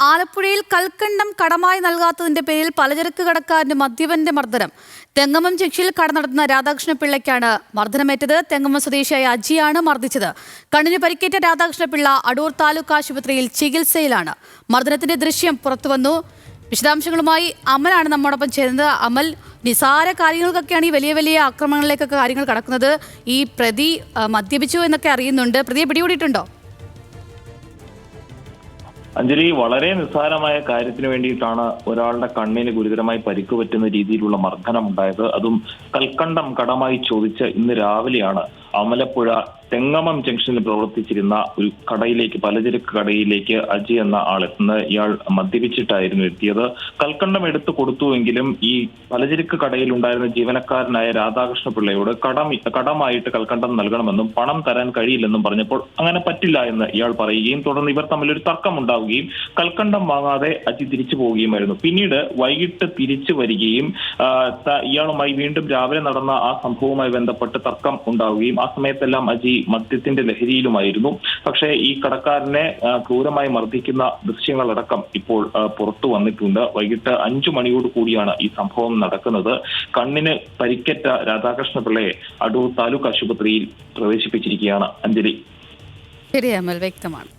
ആലപ്പുഴയിൽ കൽക്കണ്ടം കടമായി നൽകാത്തതിന്റെ പേരിൽ പലചരക്ക് കടക്കാരന്റെ മദ്യപന്റെ മർദ്ദനം. തെങ്ങമം ജംഗ്ഷനിൽ കട നടത്തുന്ന രാധാകൃഷ്ണ പിള്ളയ്ക്കാണ് മർദ്ദനമേറ്റത്. തെങ്ങമം സ്വദേശിയായ അജിയാണ് മർദ്ദിച്ചത്. കണ്ണിന് പരിക്കേറ്റ രാധാകൃഷ്ണ പിള്ള അടൂർ താലൂക്ക് ആശുപത്രിയിൽ ചികിത്സയിലാണ്. മർദ്ദനത്തിന്റെ ദൃശ്യം പുറത്തുവന്നു. വിശദാംശങ്ങളുമായി അമലാണ് നമ്മോടൊപ്പം ചേരുന്നത്. അമൽ, നിസാര കാര്യങ്ങൾക്കൊക്കെയാണ് ഈ വലിയ വലിയ ആക്രമണങ്ങളിലേക്കൊക്കെ കാര്യങ്ങൾ കടക്കുന്നത്. ഈ പ്രതി മദ്യപിച്ചു എന്നൊക്കെ അറിയുന്നുണ്ട്. പ്രതിയെ പിടികൂടിയിട്ടുണ്ടോ? അഞ്ജലി, വളരെ നിസ്സാരമായ കാര്യത്തിന് വേണ്ടിയിട്ടാണ് ഒരാളുടെ കണ്ണിന് ഗുരുതരമായി പരിക്ക് പറ്റുന്ന രീതിയിലുള്ള മർദ്ദനം ഉണ്ടായത്. അതും കൽക്കണ്ടം കടമായി ചോദിച്ച് ഇന്ന് രാവിലെയാണ് അമലപ്പുഴ തെങ്ങമം ജംഗ്ഷനിൽ പ്രവർത്തിച്ചിരുന്ന ഒരു കടയിലേക്ക്, പലചരക്ക് കടയിലേക്ക് അജി എന്ന ആളെത്തുന്ന ഇയാൾ മദ്യപിച്ചിട്ടായിരുന്നു എത്തിയത്. കൽക്കണ്ടം എടുത്തു കൊടുത്തുവെങ്കിലും ഈ പലചരക്ക് കടയിൽ ഉണ്ടായിരുന്ന ജീവനക്കാരനായ രാധാകൃഷ്ണ പിള്ളയോട് കടമായിട്ട് കൽക്കണ്ടം നൽകണമെന്നും പണം തരാൻ കഴിയില്ലെന്നും പറഞ്ഞപ്പോൾ അങ്ങനെ പറ്റില്ല എന്ന് ഇയാൾ പറയുകയും തുടർന്ന് ഇവർ തമ്മിൽ ഒരു തർക്കം ഉണ്ടാവുകയും കൽക്കണ്ടം വാങ്ങാതെ അജി തിരിച്ചു പോവുകയുമായിരുന്നു. പിന്നീട് വൈകിട്ട് തിരിച്ചു വരികയും ഇയാളുമായി വീണ്ടും രാവിലെ നടന്ന ആ സംഭവവുമായി ബന്ധപ്പെട്ട് തർക്കം ഉണ്ടാവുകയും ആ സമയത്തെല്ലാം അജി മദ്യത്തിന്റെ ലഹരിയിലുമായിരുന്നു. പക്ഷേ ഈ കടക്കാരനെ ക്രൂരമായി മർദ്ദിക്കുന്ന ദൃശ്യങ്ങളടക്കം ഇപ്പോൾ പുറത്തു വന്നിട്ടുണ്ട്. വൈകിട്ട് 5 മണിയോട് കൂടിയാണ് ഈ സംഭവം നടക്കുന്നത്. കണ്ണിന് പരിക്കേറ്റ രാധാകൃഷ്ണ പിള്ളയെ അടൂർ താലൂക്ക് ആശുപത്രിയിൽ പ്രവേശിപ്പിച്ചിരിക്കുകയാണ്. അഞ്ജലി. ശരി അമൽ, വ്യക്തമാണ്.